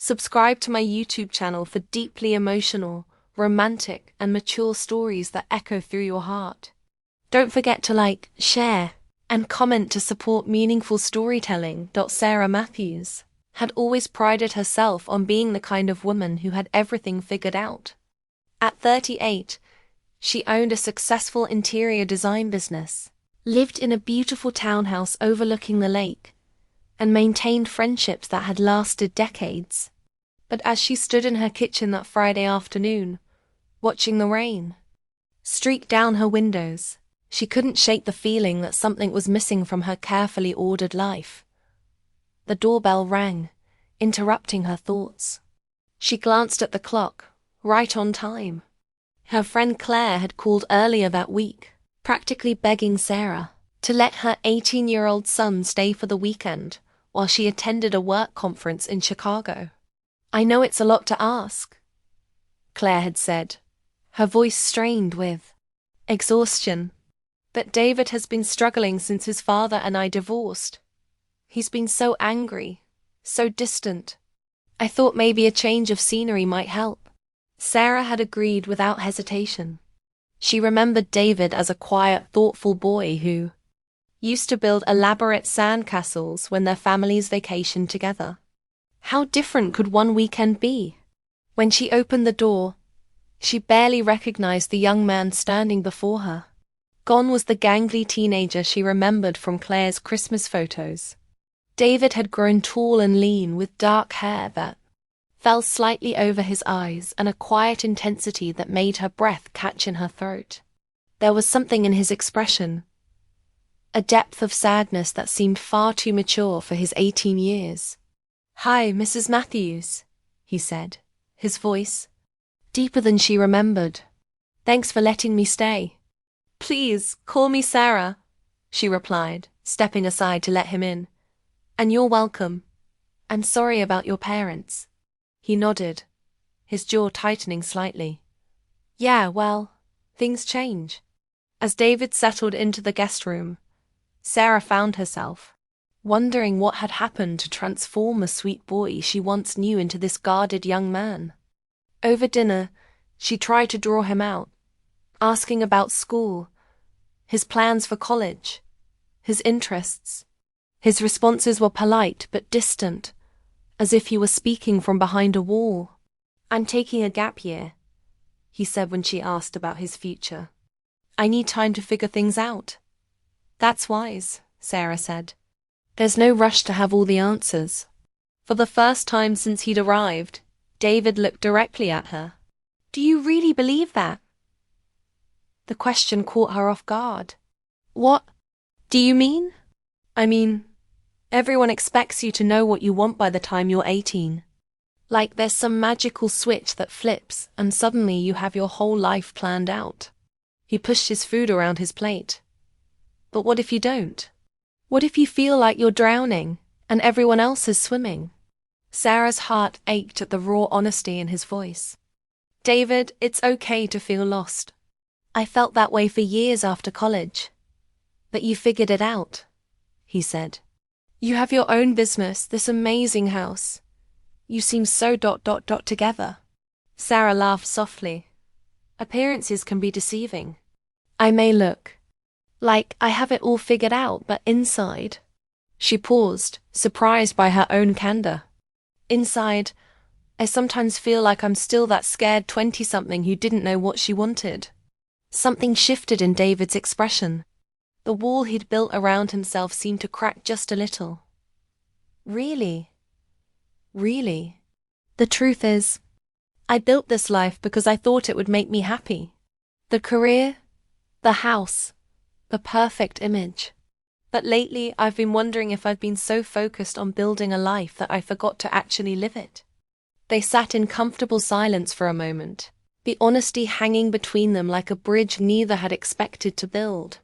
Subscribe to my YouTube channel for deeply emotional, romantic, and mature stories that echo through your heart. Don't forget to like, share, and comment to support meaningful storytelling. Sarah Matthews had always prided herself on being the kind of woman who had everything figured out. At 38, she owned a successful interior design business, lived in a beautiful townhouse overlooking the lake, and maintained friendships that had lasted decades. But as she stood in her kitchen that Friday afternoon, watching the rain streak down her windows, she couldn't shake the feeling that something was missing from her carefully ordered life. The doorbell rang, interrupting her thoughts. She glanced at the clock, right on time. Her friend Claire had called earlier that week, practically begging Sarah to let her 18-year-old son stay for the weekend while she attended a work conference in Chicago. "I know it's a lot to ask," Claire had said, her voice strained with exhaustion. "But David has been struggling since his father and I divorced. He's been so angry, so distant. I thought maybe a change of scenery might help." Sarah had agreed without hesitation. She remembered David as a quiet, thoughtful boy who used to build elaborate sandcastles when their families vacationed together. How different could one weekend be? When she opened the door, she barely recognized the young man standing before her. Gone was the gangly teenager she remembered from Claire's Christmas photos. David had grown tall and lean with dark hair that fell slightly over his eyes and a quiet intensity that made her breath catch in her throat. There was something in his expression, a depth of sadness that seemed far too mature for his 18 years. "Hi, Mrs. Matthews," he said, his voice deeper than she remembered. "Thanks for letting me stay." "Please, call me Sarah," she replied, stepping aside to let him in. "And you're welcome. I'm sorry about your parents." He nodded, his jaw tightening slightly. "Yeah, well, things change." As David settled into the guest room, Sarah found herself wondering what had happened to transform the sweet boy she once knew into this guarded young man. Over dinner, she tried to draw him out, asking about school, his plans for college, his interests. His responses were polite but distant, as if he were speaking from behind a wall. "I'm taking a gap year," he said when she asked about his future. "I need time to figure things out." "That's wise," Sarah said. "There's no rush to have all the answers." For the first time since he'd arrived, David looked directly at her. "Do you really believe that?" The question caught her off guard. "What do you mean?" "I mean, everyone expects you to know what you want by the time you're 18. Like there's some magical switch that flips and suddenly you have your whole life planned out." He pushed his food around his plate. "But what if you don't? What if you feel like you're drowning and everyone else is swimming?" Sarah's heart ached at the raw honesty in his voice. "David, it's okay to feel lost. I felt that way for years after college. But you figured it out," he said. "You have your own business, this amazing house. You seem so together." Sarah laughed softly. "Appearances can be deceiving. I may look like I have it all figured out, but inside..." She paused, surprised by her own candor. "Inside, I sometimes feel like I'm still that scared 20-something who didn't know what she wanted." Something shifted in David's expression. The wall he'd built around himself seemed to crack just a little. "Really? Really? The truth is, I built this life because I thought it would make me happy. The career, the house, the perfect image. But lately I've been wondering if I've been so focused on building a life that I forgot to actually live it." They sat in comfortable silence for a moment, the honesty hanging between them like a bridge neither had expected to build.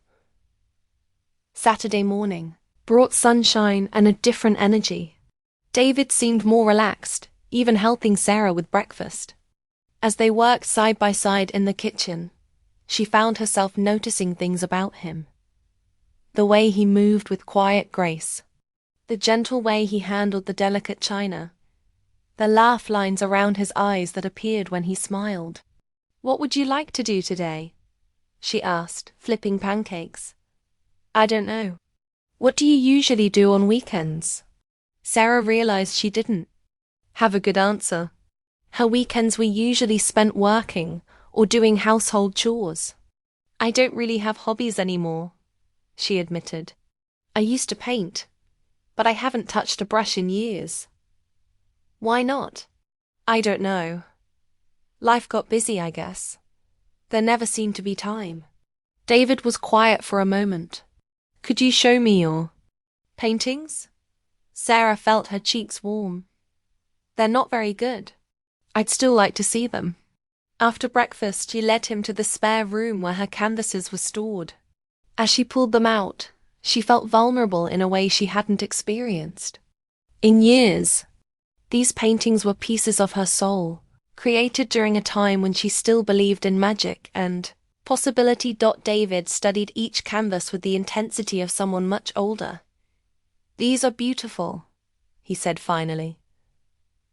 Saturday morning brought sunshine and a different energy. David seemed more relaxed, even helping Sarah with breakfast. As they worked side by side in the kitchen, she found herself noticing things about him. The way he moved with quiet grace, the gentle way he handled the delicate china, the laugh lines around his eyes that appeared when he smiled. "What would you like to do today?" she asked, flipping pancakes. "I don't know." "What do you usually do on weekends?" Sarah realized she didn't have a good answer. Her weekends were usually spent working or doing household chores. "I don't really have hobbies anymore," she admitted. "I used to paint, but I haven't touched a brush in years." "Why not?" "I don't know. Life got busy, I guess. There never seemed to be time." David was quiet for a moment. "Could you show me your paintings?" Sarah felt her cheeks warm. "They're not very good. I'd still like to see them." After breakfast, she led him to the spare room where her canvases were stored. As she pulled them out, she felt vulnerable in a way she hadn't experienced in years. These paintings were pieces of her soul, created during a time when she still believed in magic and possibility. David studied each canvas with the intensity of someone much older. "These are beautiful," he said finally.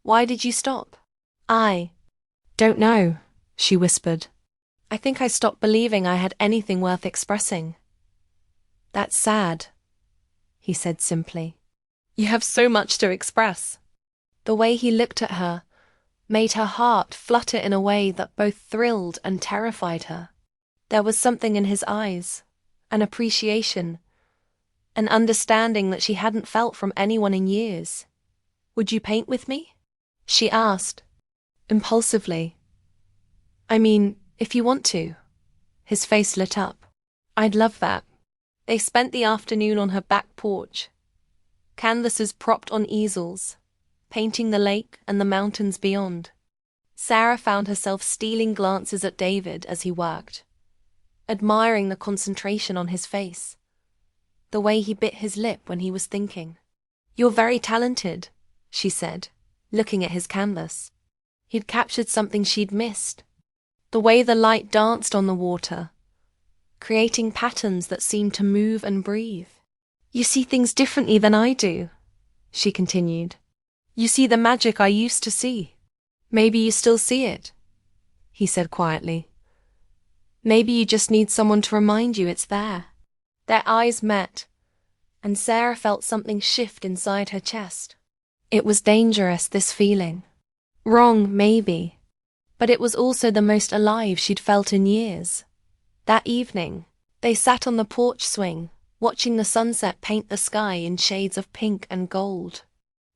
"Why did you stop?" "I don't know," she whispered. "I think I stopped believing I had anything worth expressing." "That's sad," he said simply. "You have so much to express." The way he looked at her made her heart flutter in a way that both thrilled and terrified her. There was something in his eyes, an appreciation, an understanding that she hadn't felt from anyone in years. "Would you paint with me?" she asked, impulsively. "I mean, if you want to." His face lit up. "I'd love that." They spent the afternoon on her back porch, canvases propped on easels, painting the lake and the mountains beyond. Sarah found herself stealing glances at David as he worked, admiring the concentration on his face, the way he bit his lip when he was thinking. "You're very talented," she said, looking at his canvas. He'd captured something she'd missed, the way the light danced on the water, creating patterns that seemed to move and breathe. "You see things differently than I do," she continued. "You see the magic I used to see." "Maybe you still see it," he said quietly. "Maybe you just need someone to remind you it's there." Their eyes met, and Sarah felt something shift inside her chest. It was dangerous, this feeling. Wrong, maybe, but it was also the most alive she'd felt in years. That evening, they sat on the porch swing, watching the sunset paint the sky in shades of pink and gold.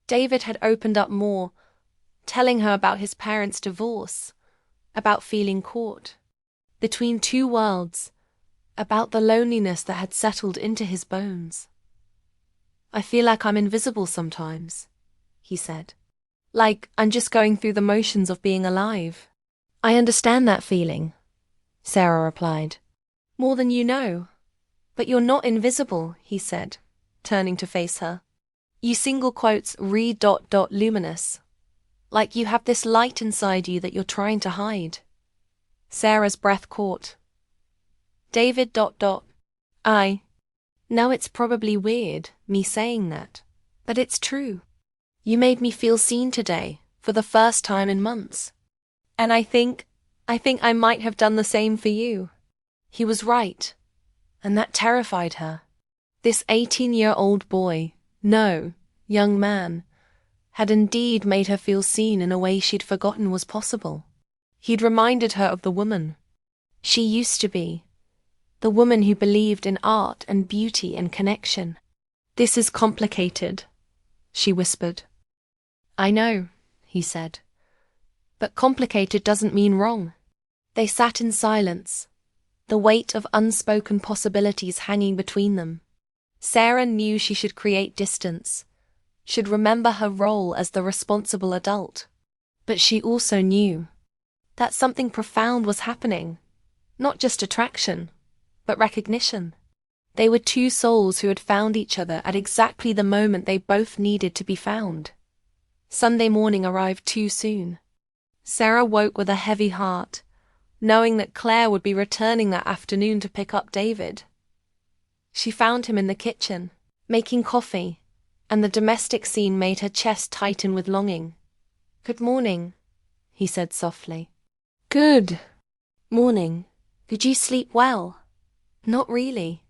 David had opened up more, telling her about his parents' divorce, about feeling caught between two worlds, about the loneliness that had settled into his bones. "I feel like I'm invisible sometimes," he said. "Like I'm just going through the motions of being alive." "I understand that feeling," Sarah replied. "More than you know. But you're not invisible," he said, turning to face her. "You single quotes luminous. Like you have this light inside you that you're trying to hide." Sarah's breath caught. David. I know it's probably weird, me saying that, but it's true. You made me feel seen today, for the first time in months. And I think I might have done the same for you." He was right, and that terrified her. This 18-year-old boy, no, young man, had indeed made her feel seen in a way she'd forgotten was possible. He'd reminded her of the woman she used to be, the woman who believed in art and beauty and connection. "This is complicated," she whispered. "I know," he said. "But complicated doesn't mean wrong." They sat in silence, the weight of unspoken possibilities hanging between them. Sarah knew she should create distance, should remember her role as the responsible adult. But she also knew that something profound was happening, not just attraction, but recognition. They were two souls who had found each other at exactly the moment they both needed to be found. Sunday morning arrived too soon. Sarah woke with a heavy heart, knowing that Claire would be returning that afternoon to pick up David. She found him in the kitchen, making coffee, and the domestic scene made her chest tighten with longing. Good morning, he said softly. Good morning. Did you sleep well? Not really.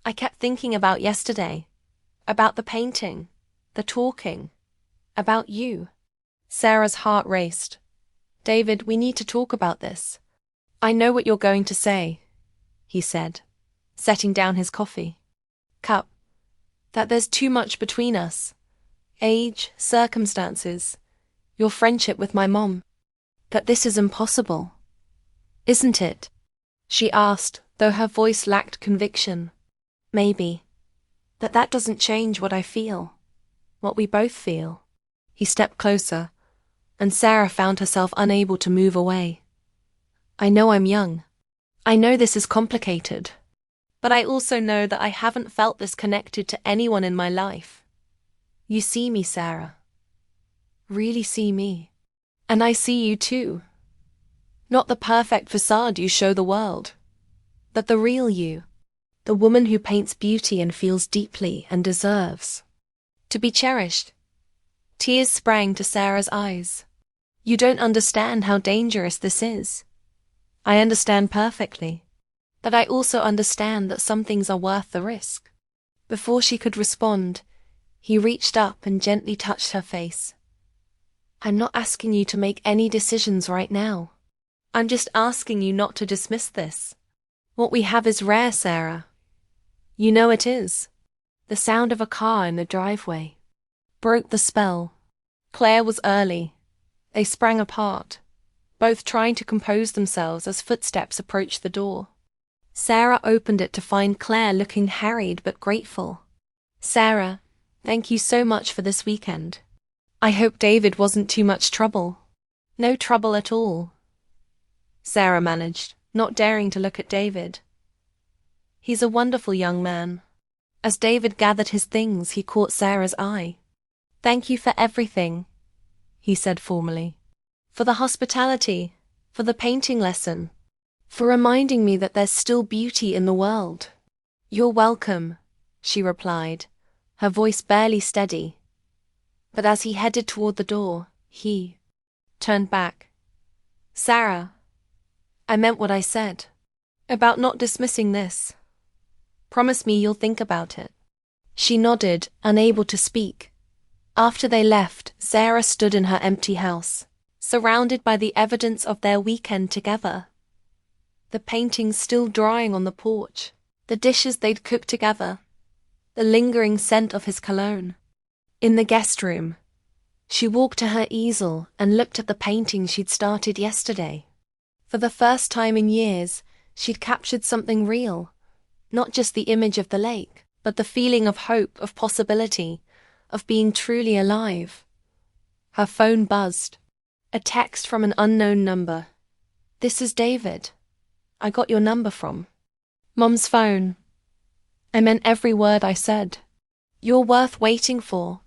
I kept thinking about yesterday, about the painting, the talking, about you. Sarah's heart raced. David, we need to talk about this. I know what you're going to say, he said, setting down his coffee cup. That there's too much between us. Age, circumstances, your friendship with my mom. That this is impossible. Isn't it? She asked, though her voice lacked conviction. Maybe. But that doesn't change what I feel. What we both feel. He stepped closer, and Sarah found herself unable to move away. I know I'm young. I know this is complicated. But I also know that I haven't felt this connected to anyone in my life. You see me, Sarah. Really see me. And I see you too. Not the perfect facade you show the world, but the real you. The woman who paints beauty and feels deeply and deserves to be cherished. Tears sprang to Sarah's eyes. You don't understand how dangerous this is. I understand perfectly. But I also understand that some things are worth the risk. Before she could respond, he reached up and gently touched her face. I'm not asking you to make any decisions right now. I'm just asking you not to dismiss this. What we have is rare, Sarah. You know it is. The sound of a car in the driveway broke the spell. Claire was early. They sprang apart, both trying to compose themselves as footsteps approached the door. Sarah opened it to find Claire looking harried but grateful. Sarah, thank you so much for this weekend. I hope David wasn't too much trouble. No trouble at all, Sarah managed, not daring to look at David. He's a wonderful young man. As David gathered his things, he caught Sarah's eye. Thank you for everything, he said formally. For the hospitality, for the painting lesson, for reminding me that there's still beauty in the world. You're welcome, she replied, her voice barely steady. But as he headed toward the door, he turned back. Sarah, I meant what I said about not dismissing this. Promise me you'll think about it. She nodded, unable to speak. After they left, Sarah stood in her empty house, surrounded by the evidence of their weekend together. The paintings still drying on the porch, the dishes they'd cooked together, the lingering scent of his cologne. In the guest room, she walked to her easel and looked at the painting she'd started yesterday. For the first time in years, she'd captured something real, not just the image of the lake, but the feeling of hope, of possibility, of being truly alive. Her phone buzzed. A text from an unknown number. This is David. I got your number from Mom's phone. I meant every word I said. You're worth waiting for,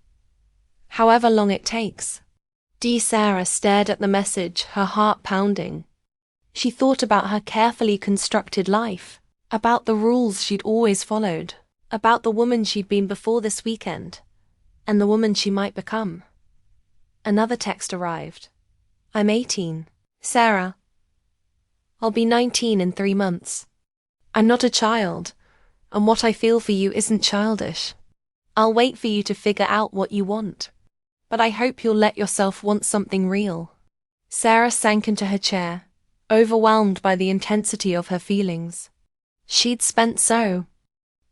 however long it takes. Sarah stared at the message, her heart pounding. She thought about her carefully constructed life, about the rules she'd always followed, about the woman she'd been before this weekend, and the woman she might become. Another text arrived. I'm 18. Sarah. I'll be 19 in 3 months. I'm not a child, and what I feel for you isn't childish. I'll wait for you to figure out what you want, but I hope you'll let yourself want something real. Sarah sank into her chair, overwhelmed by the intensity of her feelings. She'd spent so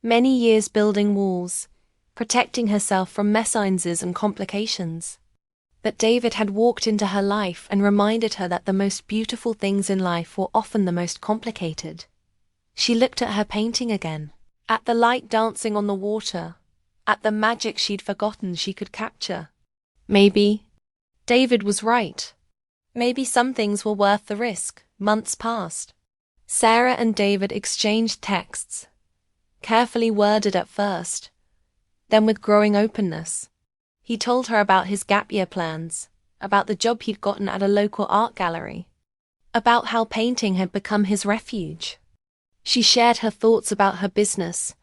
many years building walls, protecting herself from mésalliances and complications. But David had walked into her life and reminded her that the most beautiful things in life were often the most complicated. She looked at her painting again, at the light dancing on the water, at the magic she'd forgotten she could capture. Maybe David was right. Maybe some things were worth the risk. Months passed. Sarah and David exchanged texts, carefully worded at first, then with growing openness. He told her about his gap year plans, about the job he'd gotten at a local art gallery, about how painting had become his refuge. She shared her thoughts about her business,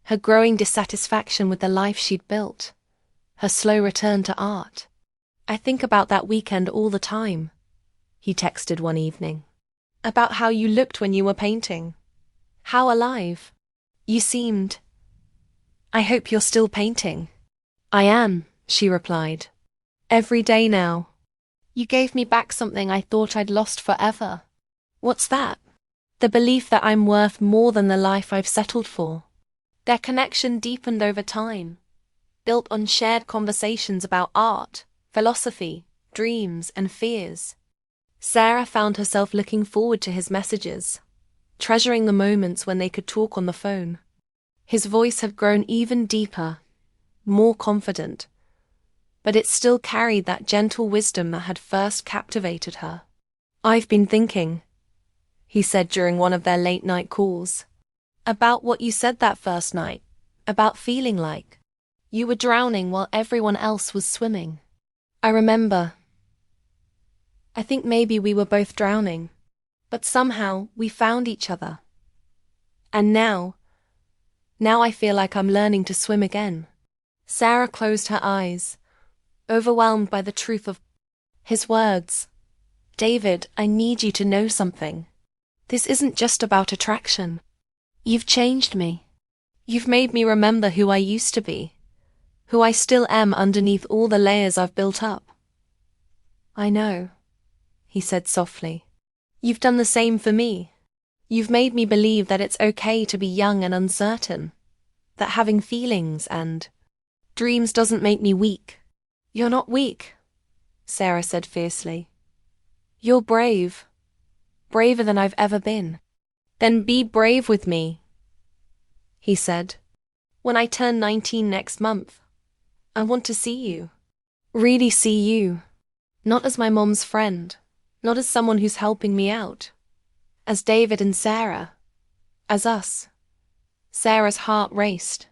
her growing dissatisfaction with the life she'd built, her slow return to art. I think about that weekend all the time, he texted one evening. About how you looked when you were painting. How alive you seemed. I hope you're still painting. I am, she replied. Every day now. You gave me back something I thought I'd lost forever. What's that? The belief that I'm worth more than the life I've settled for. Their connection deepened over time, built on shared conversations about art, philosophy, dreams, and fears. Sarah found herself looking forward to his messages, treasuring the moments when they could talk on the phone. His voice had grown even deeper, more confident, but it still carried that gentle wisdom that had first captivated her. I've been thinking, he said during one of their late-night calls, about what you said that first night, about feeling like you were drowning while everyone else was swimming. I remember. I think maybe we were both drowning, but somehow we found each other. And now I feel like I'm learning to swim again. Sarah closed her eyes, overwhelmed by the truth of his words. David, I need you to know something. This isn't just about attraction. You've changed me. You've made me remember who I used to be, who I still am underneath all the layers I've built up. I know, he said softly. You've done the same for me. You've made me believe that it's okay to be young and uncertain, that having feelings and dreams doesn't make me weak. You're not weak, Sarah said fiercely. You're brave, braver than I've ever been. Then be brave with me, he said. When I turn 19 next month, I want to see you. Really see you. Not as my mom's friend, not as someone who's helping me out. As David and Sarah. As us. Sarah's heart raced.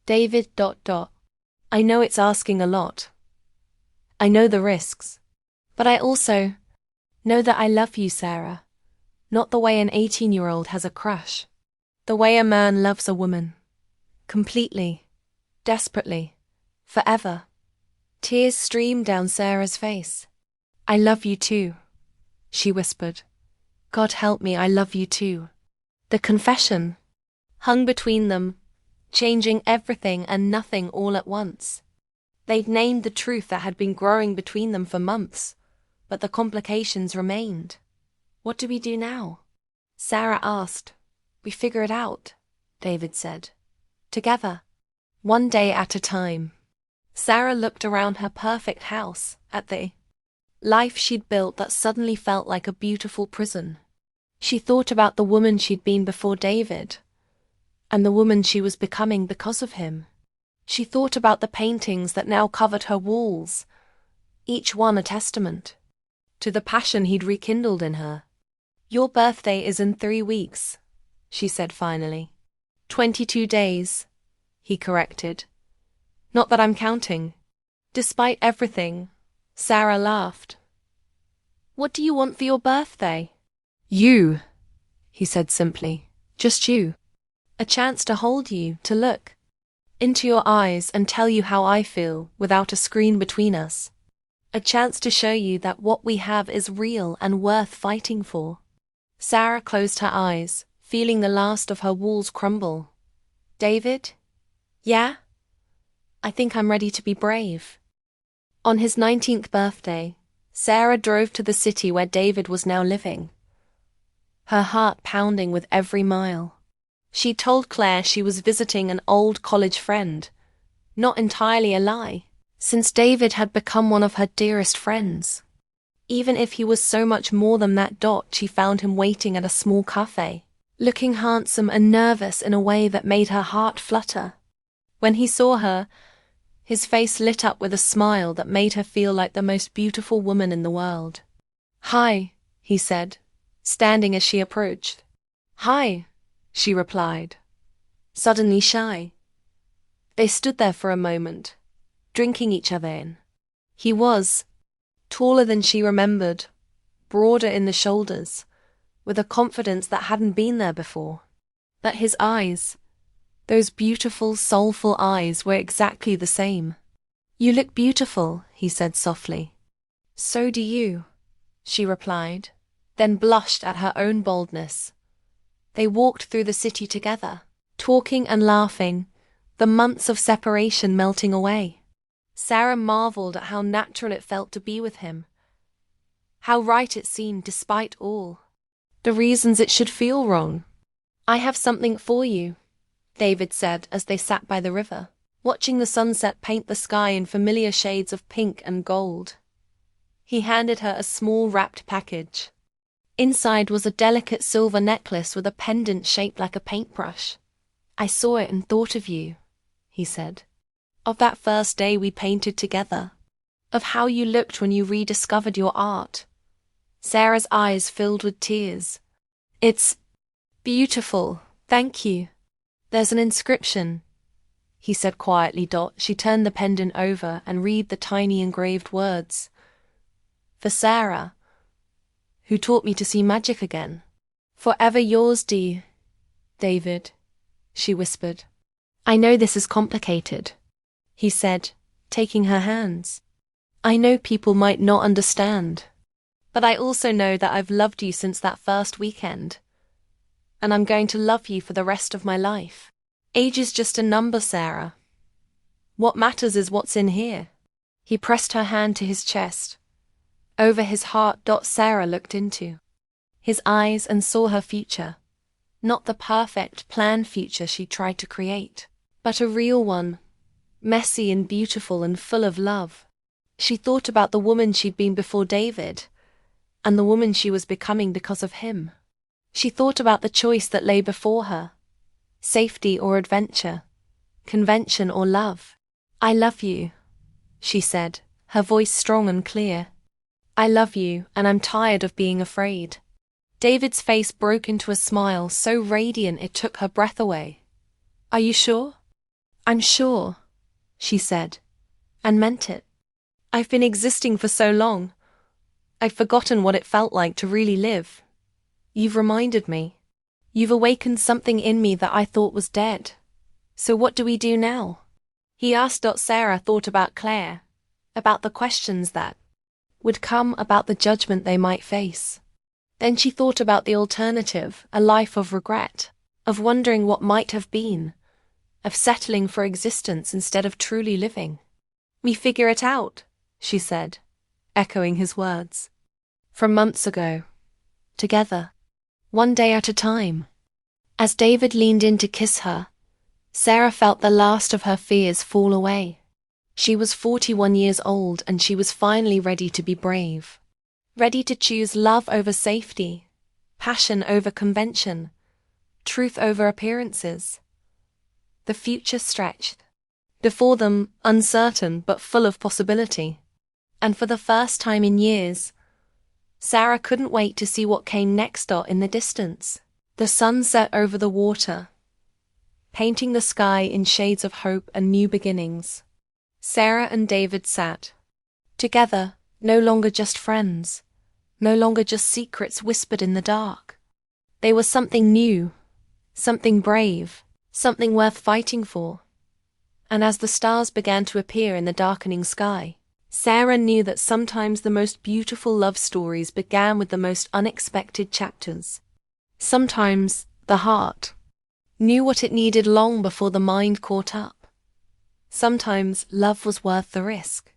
David... I know it's asking a lot. I know the risks. But I also know that I love you, Sarah. Not the way an 18-year-old has a crush. The way a man loves a woman. Completely. Desperately. Forever. Tears streamed down Sarah's face. I love you too, she whispered. God help me, I love you too. The confession hung between them, changing everything and nothing all at once. They'd named the truth that had been growing between them for months, but the complications remained. What do we do now? Sarah asked. We figure it out, David said. Together. One day at a time. Sarah looked around her perfect house, at the life she'd built that suddenly felt like a beautiful prison. She thought about the woman she'd been before David, and the woman she was becoming because of him. She thought about the paintings that now covered her walls, each one a testament to the passion he'd rekindled in her. Your birthday is in 3 weeks, she said finally. 22 days, he corrected. Not that I'm counting. Despite everything, Sarah laughed. What do you want for your birthday? You, he said simply. Just you. A chance to hold you, to look into your eyes and tell you how I feel without a screen between us. A chance to show you that what we have is real and worth fighting for. Sarah closed her eyes, feeling the last of her walls crumble. David? Yeah? I think I'm ready to be brave. On his 19th birthday, Sarah drove to the city where David was now living, her heart pounding with every mile. She told Claire she was visiting an old college friend, not entirely a lie, since David had become one of her dearest friends. Even if he was so much more than that, she found him waiting at a small cafe, looking handsome and nervous in a way that made her heart flutter. When he saw her, his face lit up with a smile that made her feel like the most beautiful woman in the world. Hi, he said, standing as she approached. Hi, she replied, suddenly shy. They stood there for a moment, drinking each other in. He was taller than she remembered, broader in the shoulders, with a confidence that hadn't been there before. But his eyes, those beautiful, soulful eyes, were exactly the same. You look beautiful, he said softly. So do you, she replied, then blushed at her own boldness. They walked through the city together, talking and laughing, the months of separation melting away. Sarah marveled at how natural it felt to be with him, how right it seemed despite all the reasons it should feel wrong. I have something for you, David said as they sat by the river, watching the sunset paint the sky in familiar shades of pink and gold. He handed her a small wrapped package. Inside was a delicate silver necklace with a pendant shaped like a paintbrush. I saw it and thought of you, he said. Of that first day we painted together. Of how you looked when you rediscovered your art. Sarah's eyes filled with tears. It's beautiful, thank you. There's an inscription, he said quietly. She turned the pendant over and read the tiny engraved words. For Sarah, who taught me to see magic again. Forever yours, David, she whispered. I know this is complicated, he said, taking her hands. I know people might not understand. But I also know that I've loved you since that first weekend. And I'm going to love you for the rest of my life. Age is just a number, Sarah. What matters is what's in here. He pressed her hand to his chest. Over his heart. Sarah looked into his eyes and saw her future. Not the perfect, planned future she tried to create, but a real one, messy and beautiful and full of love. She thought about the woman she'd been before David, and the woman she was becoming because of him. She thought about the choice that lay before her, safety or adventure, convention or love. I love you, she said, her voice strong and clear. I love you, and I'm tired of being afraid. David's face broke into a smile so radiant it took her breath away. Are you sure? I'm sure, she said, and meant it. I've been existing for so long. I've forgotten what it felt like to really live. You've reminded me. You've awakened something in me that I thought was dead. So what do we do now? He asked. Sarah thought about Claire, about the questions that would come, about the judgment they might face. Then she thought about the alternative, a life of regret, of wondering what might have been, of settling for existence instead of truly living. We figure it out, she said, echoing his words. From months ago. Together. One day at a time. As David leaned in to kiss her, Sarah felt the last of her fears fall away. She was 41 years old and she was finally ready to be brave. Ready to choose love over safety, passion over convention, truth over appearances. The future stretched. Before them, uncertain but full of possibility. And for the first time in years, Sarah couldn't wait to see what came next. In the distance, the sun set over the water, painting the sky in shades of hope and new beginnings. Sarah and David sat together, no longer just friends, no longer just secrets whispered in the dark. They were something new, something brave, something worth fighting for. And as the stars began to appear in the darkening sky, Sarah knew that sometimes the most beautiful love stories began with the most unexpected chapters. Sometimes the heart knew what it needed long before the mind caught up. Sometimes love was worth the risk.